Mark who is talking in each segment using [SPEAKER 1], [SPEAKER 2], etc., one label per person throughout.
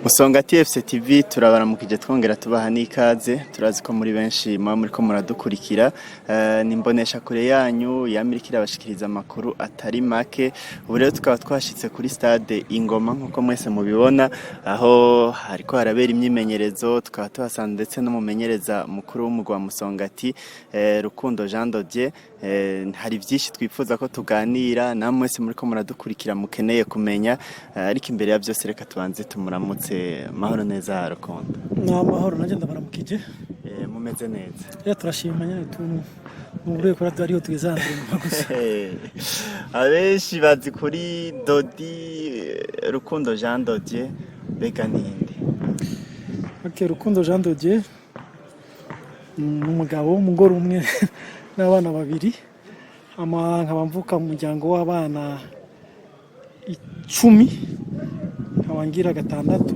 [SPEAKER 1] Musongati FC TV turabaramukije twongera tubaha n'ikaze turazi ko muri benshi muba muriko muradukurikira nimbonesha kure yanyu yamirikira abashikiriza amakuru atari make ubu rero tukaba twashitse kuri stade Ingoma nkuko mwese mubibona aho hariko harabera imyimenyerezo tukaba tuhasanze ndetse no mumenyereza mukuru w'umugwa wa Musongati Rukundo Jean Dodier hari byinshi twifuza ko tuganira namwe mwese muriko muradukurikira mukeneye kumenya ariko imbere ya byose reka tubanze tumuramutse mahoro neza Rukundo.
[SPEAKER 2] Mahoro nanjye ndabaramukije.
[SPEAKER 1] Mumeze neza.
[SPEAKER 2] Ya turashimanye mubure ko ariho tugezandire gusa.
[SPEAKER 1] Abenshi bazi kuri Dodi Rukundo Jean Dodier bega ninde.
[SPEAKER 2] Rukundo Jean Dodier umugabo w'umugore umwe n'abana babiri nkaba mvuka mu muryango w'abana 10 abangira gatandatu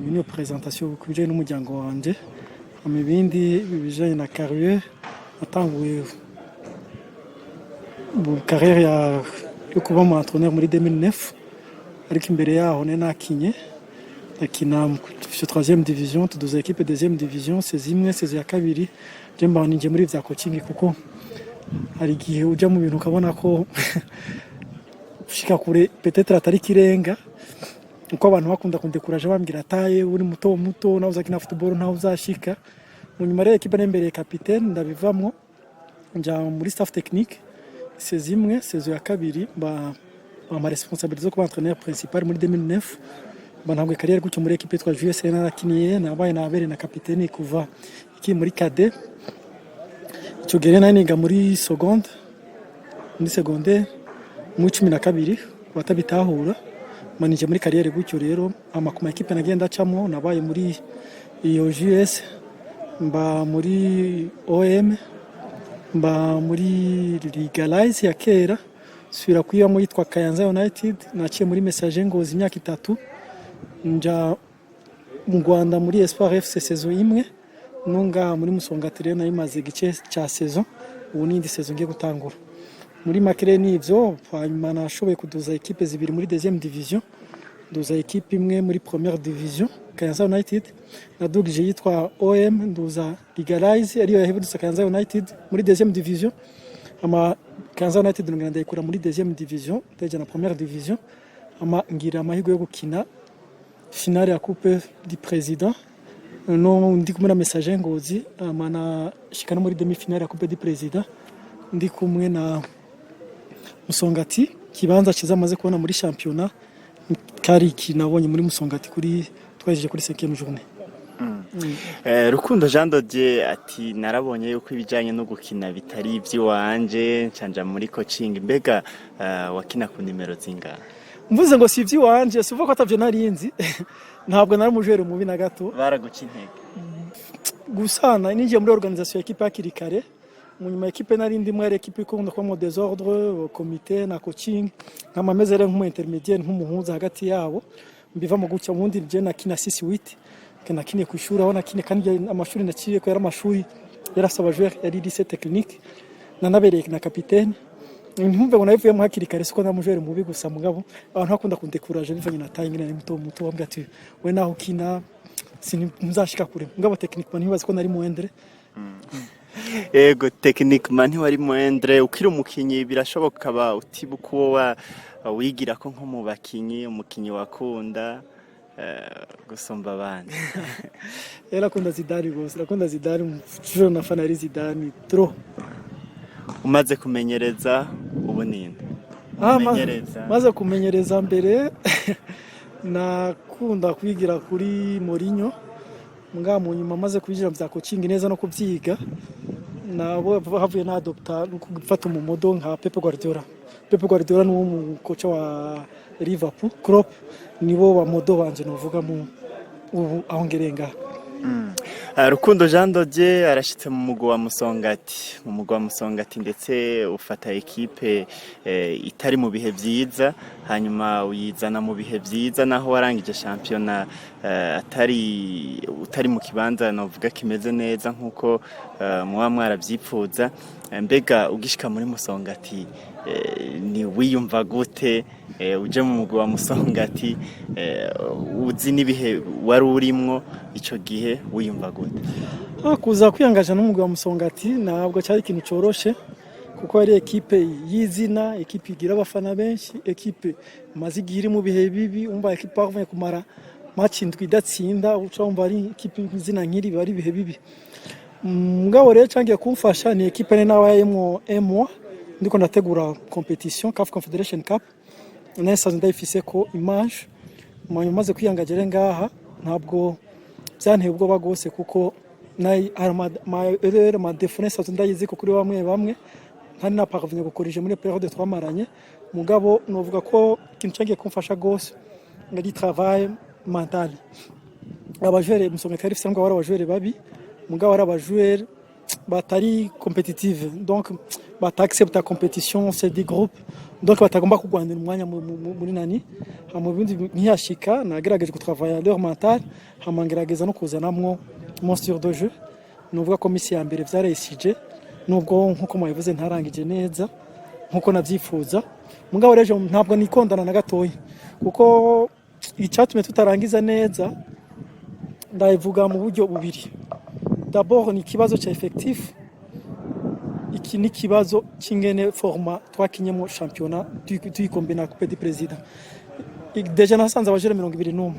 [SPEAKER 2] niyo presentation kubije n'umuryango wanje amibindi bijanye na carrière atanguye carrière yo kuba mu entraîneur muri 2009 ariko imbere yaho nakinye nakina mu 3e division tuduza équipe 2e division sezimwe sezi ya kabiri jemba ninje muri vya coaching kuko hari gihe uja mu bintu ukabona ko ushika kure peut-être atari kirenga uko abantu bakunda kundekuraje bambwira ataye uri muto nawe uzakina football nawe uzashika munyuma rero equipe nembere capitaine ndabivamwo nja muri staff technique sezimwe sezo ya kabiri ba responsabilité zo kuba entraîneur principal muri 2009 bantabwe carrière gutyo muri equipe twa JSN nakiniye nabaye nabere na capitaine kuva iki muri KD cyo gere naniga muri seconde mu 12 batabitahura manije muri carrière gutyo rero amakuma equipe nagenda acamo nabaye muri iyo JS mba muri OM mba muri Legalize ya kera subira kwiyamo yitwa Kayanza United naciye muri Message Ngozi imyaka 3 nja mu Rwanda muri Espoir FC saison imwe nunga muri Musongati rero nayimaze gice ca saison ubu nindi saison ngiye gutangura muri makere nivyo hanyuma nashoboye kuduza equipe zibiri muri 2e division duza equipe imwe muri 1e division Kayanza United nadugije yitwa OM nduza Legalize ariyo yahebuza Kayanza United muri 2e division ama Kayanza United ngenda ikura muri 2e division teje na 1e division ama ngira amahigo yo gukina finale ya coupe du président no ndi kumwe na Message Ngozi amana shikana muri demi finale ya coupe du président ndi kumwe na Musongati kibanza kizamaze kubona muri championnat kari kinabonye muri Musongati kuri twajeje kuri 5e journée.
[SPEAKER 1] Rukundo Jean Dodier ati narabonye yuko ibijanye no gukina bitari ivy'iwanje ncanja muri coaching mbega wakina ku nimero zinga
[SPEAKER 2] mvuze ngo si ivy'iwanje suva ko atavyo narinzi ntabwo nari mujere mubi na gato
[SPEAKER 1] baraguca intege
[SPEAKER 2] gusana ninjiye muri organisation equipe akirikare munyuma equipe narindi mwere equipe ikunda kwa mo désordre comité na coaching nkamamezere nk'umu intermédiaire nk'umuhuza hagati yabo mbiva mu gucya mundi je nakina 6-8 kana kine kwishura aho nakine kandi amashuri naciye ko yari amashuri yarasaba joueur yari lycée technique nanabereye na capitaine ntumve ngo nabivuye mu hakirikare siko namujere mubi gusa mugabo abantu bakunda kundekuraje bivanye na tayi ngene muto bambwa ati we naho kina sinimuzashika kure mugabo techniquement ntibaze ko nari muendere
[SPEAKER 1] Ego techniquement wari muendre ukiri umukinyi birashoboka ba utibuka uwo wigira ko nko mu bakinyi umukinyi wakunda gusomba abandi
[SPEAKER 2] Erakunda Zidane gose rakunda Zidane toujours na fanari Zidane trop
[SPEAKER 1] umaze kumenyereza ubu ninde
[SPEAKER 2] maze kumenyereza mbere nakunda kwigira kuri Mourinho mga mu nyuma maze kubijira bya coaching neza no kubyiga nabo havuye na adopta no gufata umumodo nka Pep Guardiola ni wo coach wa Liverpool Klopp nibo ba modo banje novuga mu aho ngerenga
[SPEAKER 1] Rukundo Jean Dodier arashitse mu mugwa wa Musongati ndetse ufata equipe itari mu bihe byiza hanyuma uyizana mu bihe vyiza naho warangije shampiyona utari mu kibanza novuga kimeze neza nkuko muba mwaravyipfuza. Mbega ugishika muri Musongati ni wiyumva gute uje mu mugwi wa Musongati uzi n'ibihe wari urimwo ico gihe wiyumva gute?
[SPEAKER 2] Kuza kwiyangaja n'umugwi wa Musongati ntabwo cyari ikintu coroshe kuko ari ekipe yizina, ekipe igira abafana benshi, ekipe maze igihe iri mu bihe bibi, umva ekipe bavuye kumara match indwi idatsinda, ucumva ari ekipe izina nkiri bari bihe bibi. Mugabo rero cangiye kumfasha ni ekipe ne nabayemo M1 ndiko ndategura competition CAF Confederation Cup nesa ndayifise ko image maze kwiyangaje ngaha ntabwo byanteye ubwoba gose kuko nayi ma difference ndayizi ko kuri bamwe ntari naparvenir gukorije muri période twamaranye. Mugabo novuga ko ikintu cangiye kumfasha gose ngari travail mental. Abajoueurs Musongati ari fise ngo abajoueurs babi, mugabo ari abajoueurs batari compétitive, donc accepte la compétition, c'est des groupes, donc batagomba kugwanira umwanya muri nani mu bindi ntiyashika. Nagerageje gutravailler leur mental, hamangerageza no kuzanamwo monstre de jeu. Nuvuga ko misi ya mbere vyarayisije nubwo nkuko mwabivuze ntarangije neza nkuko navyifuza. Mugabo rero ntabwo nikondana na gatoyi kuko icyatumye tutarangiza neza ndayivuga mu buryo bubiri. D'abord ni kibazo cha effectif, iki ni kibazo kingene forma twakinyemo championnat tuyikombe na coupe du président. Deja nasanze abajere 21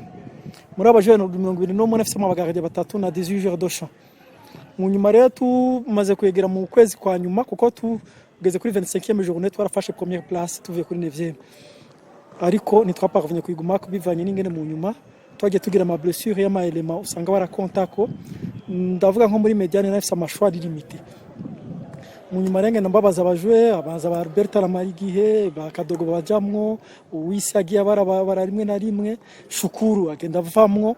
[SPEAKER 2] muri abajere 21 nafisemo abagaraje batatu na 18 jours de champ. Mu nyuma rero tumaze kwegera mu kwezi kwa nyuma kuko tugeze kuri 25e journée twarafashe première place tuvuye kuri 9e, ariko ntitwaparvenye kuyiguma bivanye n'ingene mu nyuma twagiye tugira ama blessure y'ama element usanga barakonta ko ndavuga nko muri mediane nafise amashwa limité. Mu nyuma renge ndambabaza abajwe abaza ba Albert Ramarigihe bakadogo bajamwo uwisi agiye bara rimwe na rimwe Shukuru agenda avamwo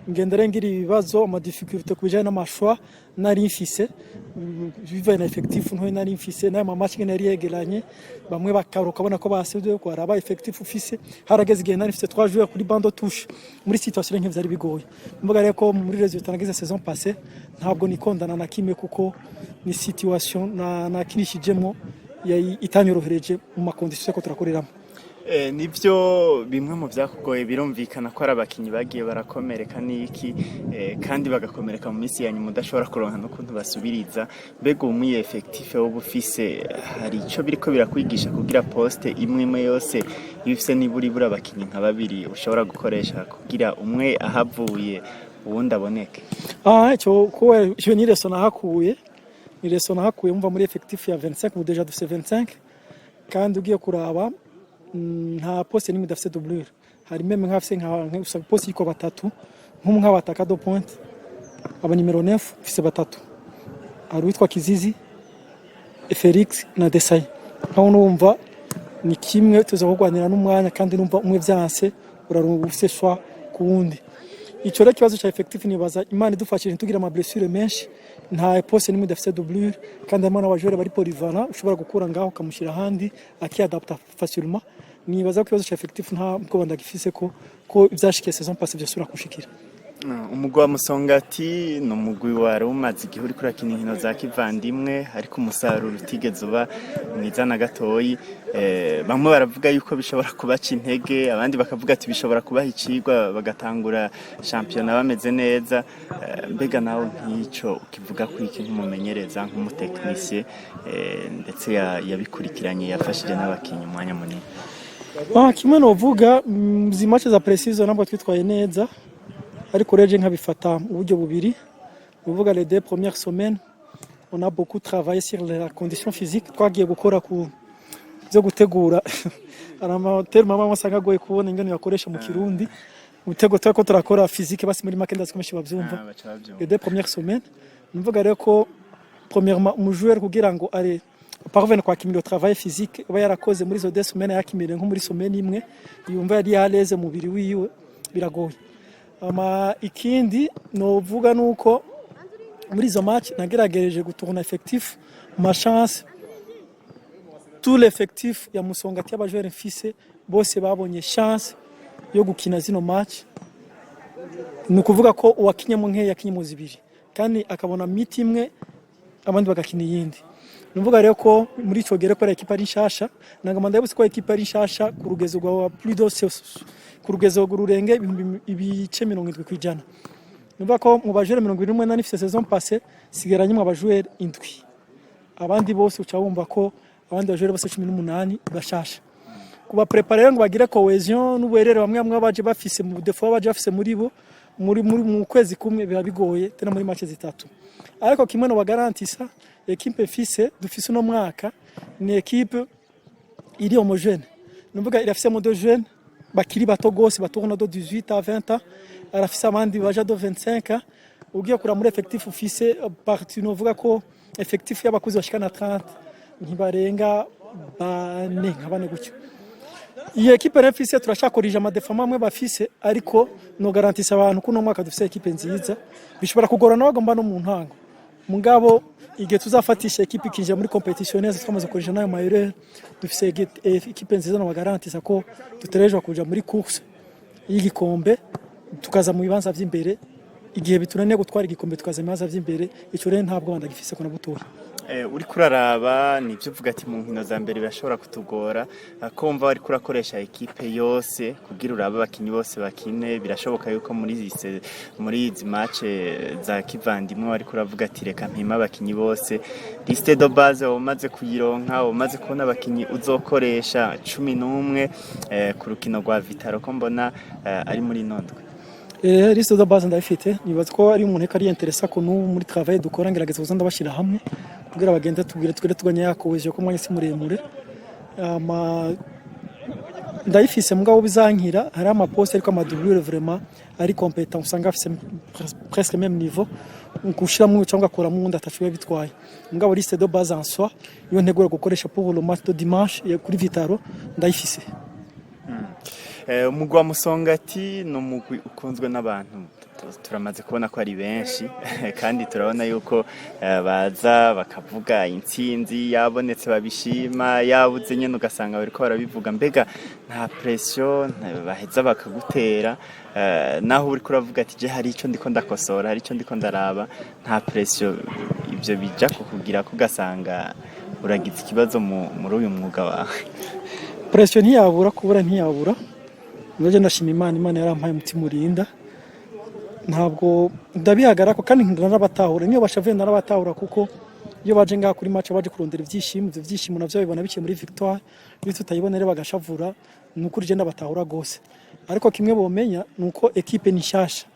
[SPEAKER 2] ngenda rengira ibibazo ama difficulté kubijana n'amashwa nari mfise biva na effectif nto nari mfise na mama cyane nari yegeranye bamwe bakaruka bona ko basebye ko araba effectif ufise harageze igihe nari mfise 3 joueurs kuri bando touche muri situation nke vyari bigoye. Mvuga rero ko muri resultat nagize saison passée ntabwo nikondana na kimwe kuko ni situation na kinishijemo itanyorohereje mu makondisiyo ko turakoreramo.
[SPEAKER 1] Nivyo bimwe mu vyakugoye birumvikana ko ari abakinyi bagiye barakomereka niki kandi bagakomereka mu misi ya nyuma udashobora kuronka no kuntu basubiriza. Mbega umwe effectif wo bufise hari ico biriko birakwigisha kugira poste imwe yose ifise nibura abakinyi nka babiri ushobora gukoresha kugira umwe ahavuye uwundi aboneke?
[SPEAKER 2] Ico ni leçon nahakuye mva muri effectif ya 25 mu deja dufise 25 kandi ugiye kuraba nta poste nimwe dafise doublure. Hari meme nkafise nka poste iko batatu nka bataka do point aba numero 9 fise batatu ari witwa Kizizi, Felix na Desai. Aho numva ni kimwe tuza kugwanira n'umwanya kandi numva umwe vyanse urarungu ufise shwa kuwundi. Ico rero kibazo cha effectif nibaza Imana idufashije tugira ama blessure menshi nta poste nimwe dafise doublure kandi amana abajore bari polyvalent ushobora gukura ngaho kamushira handi akiadapta facilement. Nibaza ko kibazo cha effectif nta bwo ndagifise ko ivyashikiye saison passée byasura kushikira.
[SPEAKER 1] Umugwi wa Musongati no mugwi wari umaze igihe uri kurakina inkino za kivandimwe ariko umusaruro utigeze uba mwiza na gatoyi. Bamwe baravuga yuko bishobora kubaca intege, abandi bakavuga ati bishobora kubaha icigwa bagatangura championnat bameze neza. Mbega nawe nk'ico ukivuga ko iki nk'umumenyereza nk'umuteknicien ndetse yabikurikiranye yafashije n'abakinyi umwanya munini?
[SPEAKER 2] Kimwe novuga izi match za precision nabwo twitwaye neza ariko reje nkabifata mu buryo bubiri. Uvuga les 2 premières semaines on a beaucoup travaillé sur la condition physique, twagiye gukora ku byo gutegura aramater mama wasanga goye kubona ingene yakoresha mu Kirundi utego twako turakora physique basi muri makenda zikomeshi bavyumva. Les 2 premières semaines mvuga rero ko premièrement mu joueur kugira ngo are parvenir kwa kimiro travail physique aba yarakoze muri zo 2 semaines yakimire nko muri semaine imwe yumva yari yaleze mubiri wiwe biragoye. Ikindi novuga nuko muri zo match nageragereje gutourna effectif ma chance tout l'effectif ya Musongati y'abajoueurs mfise bose babonye chance yo gukina zino match. Ni ukuvuga ko uwakinyemo nke yakinye mu zibiri kandi akabona miti imwe abandi bagakina iyindi. Nuvuga rero ko muri ico gere ko ekipa ari nshasha nangama ndabuse ko ekipa ari nshasha ku rugezo rwa plus de ku rugezo rurenge ibice 70%. Nuvuga ko mu bajure 21 ifise saison passée sigaranye mu bajure indwi. Abandi bose uca wumva ko abandi bajure bose 18 bashasha. Kuba préparer ngo bagire cohesion n'uberere bamwe bamwe baje bafise mu defo baje bafise muri bo muri mu kwezi kumwe biba bigoye tena muri match zitatu. Ariko kimwe no bagarantisa equipe fise dufise no mwaka ni equipe iri homogène. Nuvuga irafise mo de jeunes bakiri bato gose batorona do 18 à 20 ans, arafise abandi baja do 25 ans. Ugiye kura muri effectif ufise parti novuga ko effectif y'abakuzi bashika na 30 ntibarenga bane nkabane gutyo. Iyi equipe refise turashakorije amadefama amwe bafise ariko no garantisa abantu kuno mwaka dufise equipe nziza bishobora kugorana bagomba no mu ntango. Mugabo igihe tuzafatisha equipe kinje muri competition neza twamaze kurisha nayo mayere dufise equipe nziza no garantisa ko tuterejwe kuja muri course y'igikombe tukaza mu bibanza vy'imbere igihe bitunaniye gutwara igikombe tukaza mu bibanza vy'imbere ico rero ntabwo bandagifise ko nabutoya.
[SPEAKER 1] Uri kuraraba nivyo uvuga ati mu nkino za mbere birashobora kutugora akomva ari kurakoresha equipe yose kugira urabe abakinyi bose bakine birashoboka yuko muri izi match za kivandimwe ari kuravuga ati reka mpima abakinyi bose liste de base umaze kuyironka umaze kubona abakinyi uzokoresha 11 ku rukino rwa Vitaro ko mbona ari muri nondwe.
[SPEAKER 2] Liste de base ndayifite nibaza ko ari umuntu ari interesa ko muri travail dukora ngerageza kuzanda bashira hamwe kugira bagende tugire tuganya yakoweje ko mwanya simuremure ndayifise mugabo bizankira hari ama poste ariko ama doublure vraiment ari compétent usanga afise presque même niveau gushira mu cyangwa akora mu wundi atacuye bitwaye mugabo liste de base en soi yo ntegura gukoresha pour le match de dimanche kuri Vitaro ndayifise.
[SPEAKER 1] Umugwi wa Musongati no mugwi ukunzwe n'abantu turamaze kubona ko ari benshi kandi turabona yuko baza bakavuga intsinzi yabonetse babishima yabuze nyene ugasanga bariko barabivuga mbega nta pression baheza bakagutera naho uri kuravuga ati je hari ico ndiko ndakosora hari ico ndiko ndaraba nta pression ivyo bija kukugira ko gasanga uragize ikibazo muri uyu mwuga wawe.
[SPEAKER 2] Pression ntiyabura kubura ntiyabura Ngoje ndashima Imana yarampaye umutima urinda ntabwo ndabihagara ko kandi ndanabatahura niyo bashavuye narabatahura kuko iyo baje ngaha kuri match baje kurondera ivyishimo navyo bibona biciye muri victoire bityo tutayibonere bagashavura nuko je ndabatahura gose ariko kimwe bomenya nuko equipe ni shasha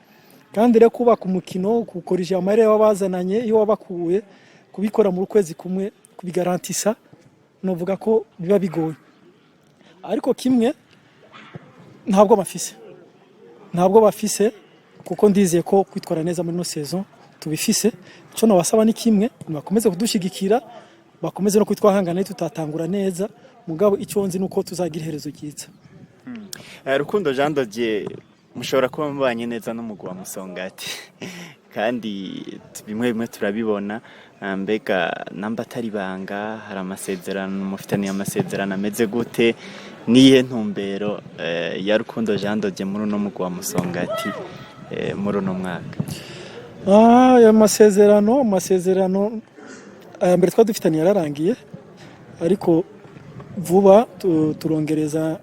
[SPEAKER 2] kandi rero kuba ku mukino kukorije amare wabazananye iyo wabakuye kubikora mu kwezi kumwe kubigarantisa novuga ko biba bigoye ariko kimwe ntabwo bafise kuko ndizeye ko kwitwara neza muri no saison tubifise cyo nabasaba ni kimwe bakomeze kudushigikira bakomeze no kwitwahangana tutatangura neza mugabo icyo nzi nuko tuzagira iherezo ryiza.
[SPEAKER 1] Rukundo Jean Dodier mushobora kuba mubanye neza n'umugwi wa Musongati kandi bimwe turabibona mbega namba atari banga hari amasezerano mufitaniye amasezerano ameze gute niye ntumbero ya Rukundo Jean Dodier muri no mugwi wa Musongati muri no mwaka.
[SPEAKER 2] Ya masezerano mbere twadufitaniye yararangiye ariko vuba turongereza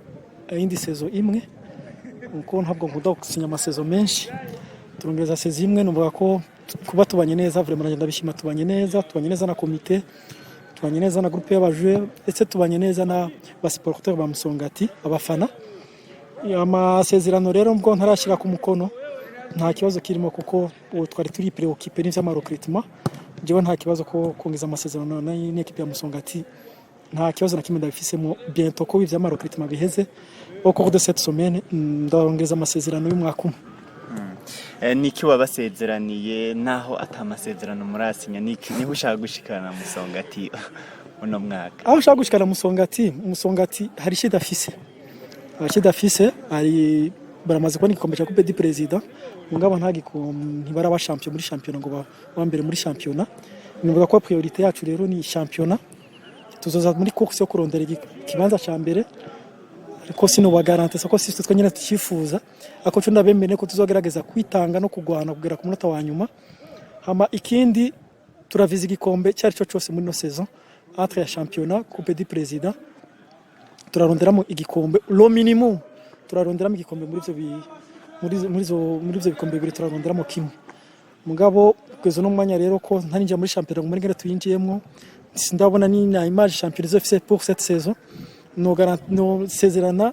[SPEAKER 2] indi saison imwe uko ntabwo nkunda gusinya amasezo menshi turongereza saison imwe numva ko kuba tubanye neza vraiment ndabishima tubanye neza na komite tubanye neza na groupe y'abajoueurs ndetse tubanye neza na ba supporters ba Musongati abafana. Amasezerano rero mbwo ntarashira ku mukono nta kibazo kirimo kuko twari turi preoccupé n'vy'ama recrutement jewe nta kibazo ko kongeza amasezerano n'equipe ya Musongati nta kibazo na kimwe ndabifisemo bientôt ko ivy'ama recrutement biheze au cours de cette semaine ndongeza amasezerano y'umwaka umwe.
[SPEAKER 1] Niki wabasezeraniye naho atamasezerano murasinya niki niho ushaka gushikana na Musongati uno mwaka?
[SPEAKER 2] Aho ushaka gushikana Musongati hari shidafise ari baramaze kubona igikombe cya Coupe du Président mugabo ntibaraba champion muri championnat ngo bambere muri championnat nivuga ko priorité yacu rero ni championnat tuzoza muri course yo kurondera ikibanza cya mbere ariko sinobagarantisa ko sisi twe nyine tukifuza ako cyo ndabemene ko tuzogerageza kwitanga no kugwana kugera ku munota wa nyuma. Hama ikindi turaviza igikombe cyari cyo cyose muri no saison entre ya championnat coupe du président turaronderamo igikombe lo minimum turaronderamo igikombe muri ivyo bikombe bibiri turaronderamo kimwe. Mugabo kwezo no mwanya rero ko ntarinja muri championnat muri ngere tuyinjiyemo sindabona ni na image championnat officielle pour cette saison no sezerana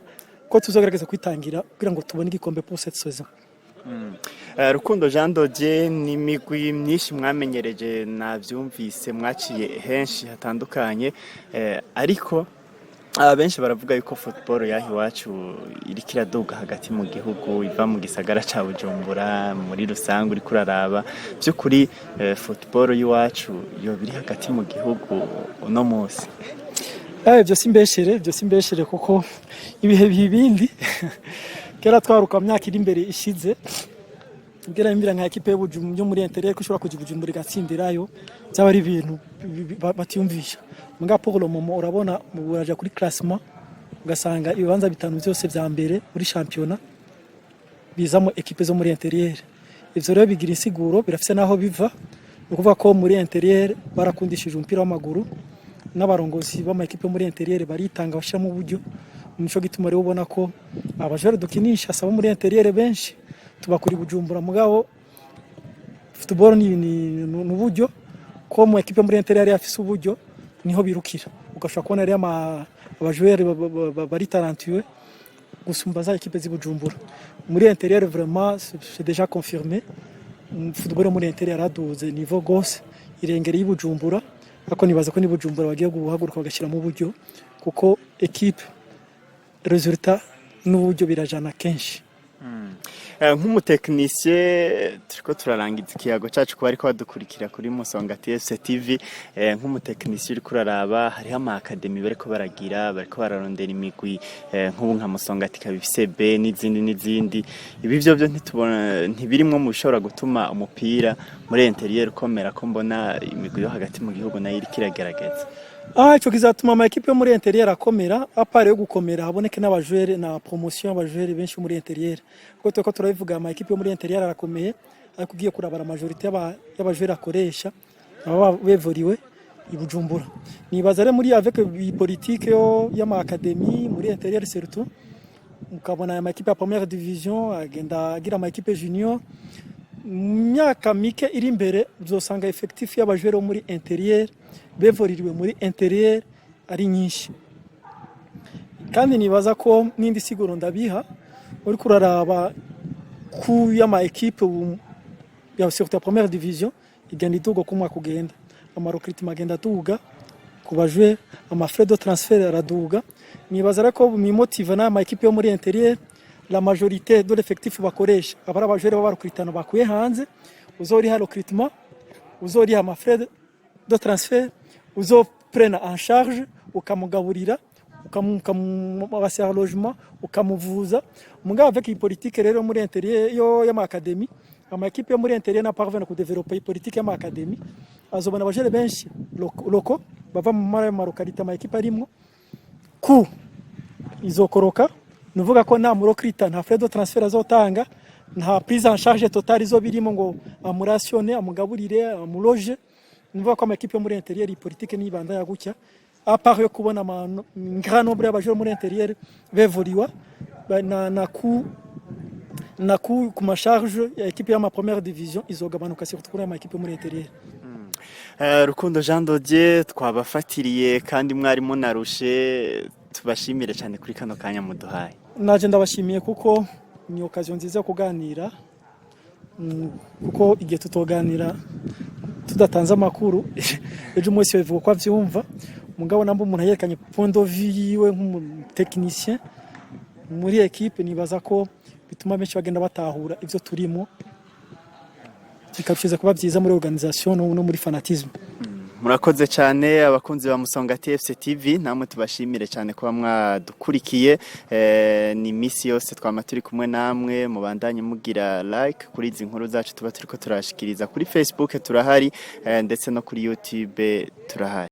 [SPEAKER 2] ko tuzogerageza kwitangira kugira ngo tubone igikombe pour cette saison.
[SPEAKER 1] Rukundo Jean Dodier ni migwi myinshi mwamenyereje navyumvise mwaciye henshi hatandukanye ariko abenshi baravuga yuko football yahi wacu iri kiraduga hagati mu gihugu iva mu gisagara ca Bujumbura muri rusange uri kuraraba byo kuri football yiwacu yo biri hagati mu gihugu uno munsi.
[SPEAKER 2] Byo simbeshere kuko ibihe bibindi kera twaruka myaka iri imbere ishize ngera imbira nka equipe yo muri intérieur ko ushobora kuja Bujumbura gatsindirayo cyaba ari ibintu batiyumvisha. Mga pour le moment urabona muburaja kuri classement ugasanga ibibanza bitanu byose vya mbere muri championnat bizamo equipe zo muri intérieur. Ivyo rero bigira insiguro birafise naho biva ukuvuga ko muri intérieur barakundishije umupira w'amaguru n'abarongozi b'ama equipe muri intérieur baritanga bashiramo uburyo nico gituma rero ubona ko abajere dukinisha saba muri intérieur benshi tubakuri Bujumbura. Mugabo football ni uburyo ko mu equipe muri intérieur yafise uburyo niho birukira ugashaka kubona rero abajoueurs bari talentueux gusumba za equipe zi Bujumbura. Muri intérieur vraiment c'est déjà confirmé football muri intérieur aduze niveau gose irengere y'Ibujumbura ako nibaza ko ni Bujumbura bagiye guhaguruka bagashira mu buryo kuko equipe resultat n'uburyo birajana kenshi.
[SPEAKER 1] Nk'umutekinisiye turiko turarangiza ikiyago cacu kuba ariko badukurikira kuri Musongati FC TV nk'umutekinisiye uri kuraraba hariho ama academy bariko bariko bararondera imigwi nk'ubu nka Musongati kabifise B n'izindi ibi byo ntitubona ntibirimwe mu bishobora gutuma umupira muri intérieur ukomera ko mbona imigwi yo hagati mu gihugu nayo iri kiragerageza.
[SPEAKER 2] Ico kizatuma ama equipe muri intérieur akomera apare yo gukomera haboneke n'abajoueurs na promotion abajoueurs benshi muri intérieur kuko tweko turabivuga ama equipe muri intérieur arakomeye ariko ugiye kurabara majorité y'abajoueurs akoresha aba bevoriwe ibujumbura. Nibaza rero muri avec politique yo y'ama academy muri intérieur surtout mukabona ama equipe ya première division agenda agira ama equipe junior myaka mike iri imbere uzosanga effectif y'abajoueurs muri intérieur bevoriwe muri intérieur ari nyinshi. Kandi nibaza ko nindi siguro ndabiha uri kuraraba ku y'ama equipe ya surtout première division igenda iduga ku mwaka ugenda ama recrutement agenda tuga ku bajoueurs ama frais de transfert araduga. Nibaza rako bimimotive na ama equipe yo muri intérieur la majorité de l'effectif bakoresha abara abajoueurs babarukwitano bakuye hanze uzori ha recrutement uzori ha ama frais de transfert uzoprena en charge ukamugaburira ukamubasira logement ukamuvuza. Mugabo avec iyi politique rero muri intérieur yo y'ama academy ama equipe yo muri intérieur na parvena ku développer politique y'ama academy azobana abajere benshi loko bava mu mara y'amarokalite ama equipe arimwo ku izokoroka nuvuga ko nta murokrita nta frais de transfert azotanga nta prise en charge totale izo birimo ngo amuratione amugaburire amuloge. Nuvuga ko ama equipe yo muri intérieur politique ni banda ya gucya a part yo kubona grand nombre y'abajoueurs muri intérieur bevoriwa na ku ma charge ya equipe ya ma première division izogabanuka surtout kuri ama equipe muri intérieur.
[SPEAKER 1] Rukundo Jean Dodier twabafatiriye kandi mwari munarushe tubashimire cyane kuri kano kanya muduhaye.
[SPEAKER 2] Naje ndabashimiye kuko ni occasion nziza kuganira kuko igihe tutoganira tudatanze amakuru ejo mwese bivuga ko avyumva. Mugabo namba umuntu yerekanye point de vue yiwe nk'umutekinicien muri equipe nibaza ko bituma benshi bagenda batahura ivyo turimo bikabishize kuba byiza muri organisation no muri fanatisme.
[SPEAKER 1] Murakoze cyane abakunzi ba Musongati FC TV namwe tubashimire cyane kuba mwadukurikiye ni misi yose twama turi kumwe namwe mubandanye mugira like kuri izi nkuru zacu tuba turiko turashikiriza kuri Facebook turahari ndetse no kuri YouTube turahari.